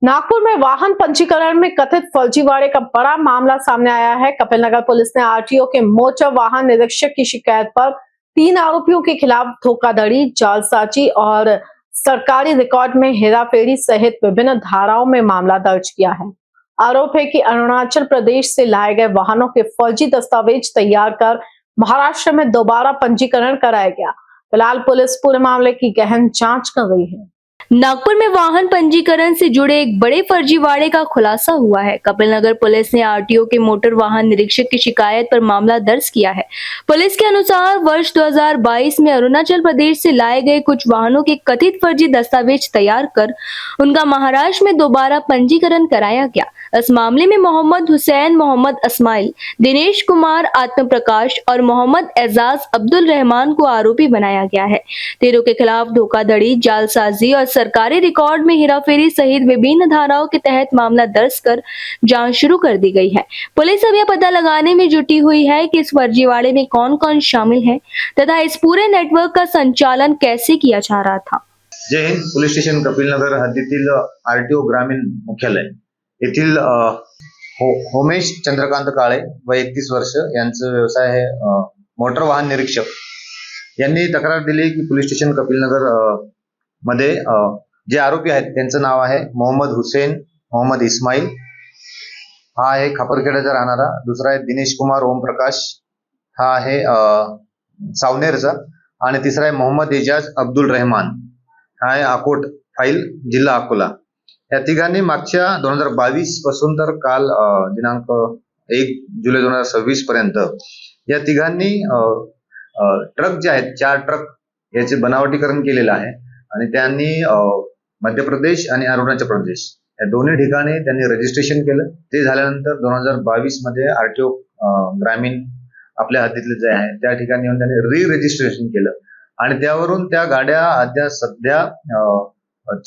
नागपुर में वाहन पंजीकरण में कथित फर्जीवाड़े का बड़ा मामला सामने आया है। कपिल नगर पुलिस ने आरटीओ के मोटर वाहन निरीक्षक की शिकायत पर 3 आरोपियों के खिलाफ धोखाधड़ी, जालसाजी और सरकारी रिकॉर्ड में हेराफेरी सहित विभिन्न धाराओं में मामला दर्ज किया है। आरोप है कि अरुणाचल प्रदेश से लाए गए वाहनों के फर्जी दस्तावेज तैयार कर महाराष्ट्र में दोबारा पंजीकरण कराया गया। फिलहाल पुलिस पूरे मामले की गहन जांच कर रही है। नागपुर में वाहन पंजीकरण से जुड़े एक बड़े फर्जीवाड़े का खुलासा हुआ है। कपिल नगर पुलिस ने आरटीओ के मोटर वाहन निरीक्षक की शिकायत पर मामला दर्ज किया है। पुलिस के अनुसार वर्ष 2022 में अरुणाचल प्रदेश से लाए गए कुछ वाहनों के कथित फर्जी दस्तावेज तैयार कर उनका महाराष्ट्र में दोबारा पंजीकरण कराया गया। इस मामले में मोहम्मद हुसैन, मोहम्मद इस्माइल, दिनेश कुमार, आत्म प्रकाश और मोहम्मद एजाज अब्दुल रहमान को आरोपी बनाया गया है। तीनों के खिलाफ धोखाधड़ी, जालसाजी और सरकारी रिकॉर्ड में हेराफेरी सहित विभिन्न धाराओं के तहत मामला दर्ज कर जांच शुरू कर दी गई है। पुलिस अब यह पता लगाने में जुटी हुई है कि इस फर्जीवाड़े में कौन-कौन शामिल है तथा इस पूरे नेटवर्क का संचालन कैसे किया जा रहा था। जय हिंद। पोलीस स्टेशन कपिल नगर हद्दीतील आरटीओ ग्रामीण मुख्यालय येथील होमेश चंद्रकांत काळे वय 31 वर्ष यांचा व्यवसाय आहे मोटर वाहन निरीक्षक यांनी तक्रार दिली की पोलीस स्टेशन कपिल नगर मध्ये जे आरोपी आहेत त्यांचं नाव आहे मोहम्मद हुसेन, मोहम्मद इस्माइल, हा आहे खापरखेड्याचा राहणारा। दुसरा आहे दिनेश कुमार ओमप्रकाश, हा आहे सावनेरचा। आणि तिसरा आहे मोहम्मद एजाज अब्दुल रहमान, हा आहे अकोट फाईल, जिल्हा अकोला। या तिघांनी मागच्या 2022 पासून तर काल दिनांक 1 जुलै 2026 पर्यंत या तिघांनी ट्रक जे आहेत 4 ट्रक याचे बनावटीकरण केलेलं आहे आणि त्यांनी मध्य प्रदेश आणि अरुणाचल प्रदेश या दोन्ही ठिकाणी त्यांनी रजिस्ट्रेशन केलं। ते झाल्यानंतर 2022 मध्ये आरटीओ ग्रामीण आपल्या हद्दीतले जे आहे त्या ठिकाणी येऊन त्यांनी री रजिस्ट्रेशन केलं आणि त्यावरून त्या गाड्या अद्याप सध्या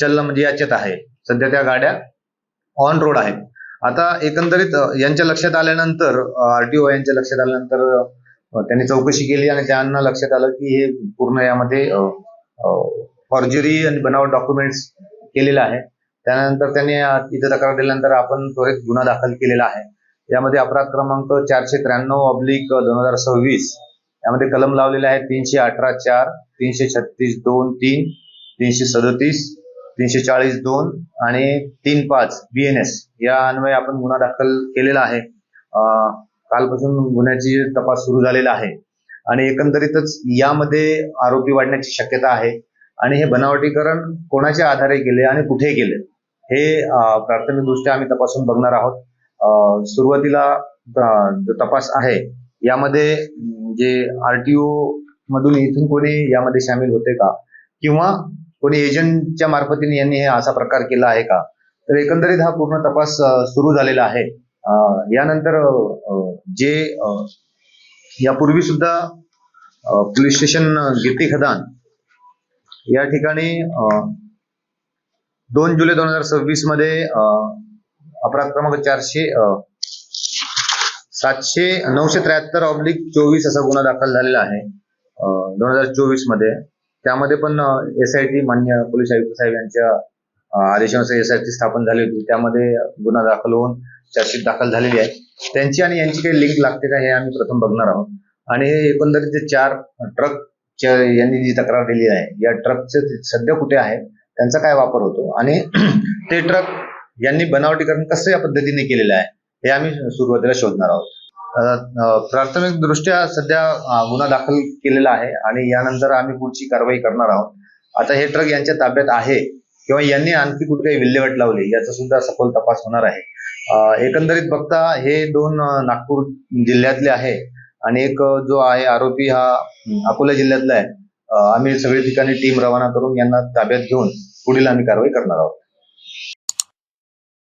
चलन म्हणजे याच्यात आहे। सध्या त्या गाड्या ऑन रोड आहेत। आता एकंदरीत यांच्या लक्षात आल्यानंतर आरटीओ यांच्या लक्षात आल्यानंतर त्यांनी चौकशी केली आणि त्यांना लक्षात आलं की हे पूर्ण यामध्ये फॉर्जरी आणि बनावट डॉक्युमेंट्स केलेलं आहे। त्यानंतर त्यांनी इथे तक्रार दिल्यानंतर आपण त्वरित गुन्हा दाखल केलेला आहे। यामध्ये अपराध क्रमांक 493/2026 यामध्ये कलम लावलेले आहे 318(4), 336(2)(3), 337, 340(2) आणि 35 BNS या अन्वये आपण गुन्हा दाखल केलेला आहे। कालपासून गुन्ह्याची तपास सुरू झालेला आहे आणि एकंदरीतच यामध्ये आरोपी वाढण्याची शक्यता आहे आणि हे बनावटीकरण कोणाच्या आधारे केले आणि कुठे केले हे प्राथमिक दृष्ट्या आम्ही तपासून बघणार आहोत। सुरुवातीला जो तपास आहे यामध्ये जे आरटीओ मधून इथून कोणी यामध्ये सामील होते का किंवा कोणी एजंटच्या मार्फतीने यांनी हे असा प्रकार केला आहे का, तर एकंदरीत हा पूर्ण तपास सुरू झालेला आहे। यानंतर जे यापूर्वी सुद्धा पोलीस स्टेशन गिरटी खदान या ठिकाणी 2 जुलै 2026 मध्ये अपराध क्रमांक 973/24 असा गुन्हा दाखल झालेला आहे 2024 मध्ये। त्यामध्ये पण SIT मान्य पोलीस आयुक्त साहेब यांच्या आदेशानुसार SIT स्थापन झाली होती। त्यामध्ये गुन्हा दाखल होऊन चार्जशीट दाखल झालेली आहे। त्यांची आणि यांची काही लिंक लागते का हे आम्ही प्रथम बघणार आहोत। आणि हे एकंदरीत जे 4 ट्रक यांनी जी तक्रार दिली आहे या ट्रकचे सध्या कुठे आहे, त्यांचा काय वापर होतो आणि ते ट्रक यांनी बनावटीकरण कसं या पद्धतीने केलेलं आहे हे आम्ही सुरुवातीला शोधणार आहोत। प्राथमिक दृष्ट्या सध्या गुन्हा दाखल केलेला आहे आणि यानंतर आम्ही पुढची कारवाई करणार आहोत। आता हे ट्रक यांच्या ताब्यात आहे किंवा यांनी आणखी कुठे काही विल्हेवाट लावली याचा सुद्धा सखोल तपास होणार आहे। एकंदरीत बघता हे 2 नागपूर जिल्ह्यातले आहे आणि एक जो आहे आरोपी हा अकोला जिल्ह्यातला आहे। आम्ही सगळ्या ठिकाणी टीम रवाना करून यांना ताब्यात घेऊन पुढील आम्ही कारवाई करणार आहोत।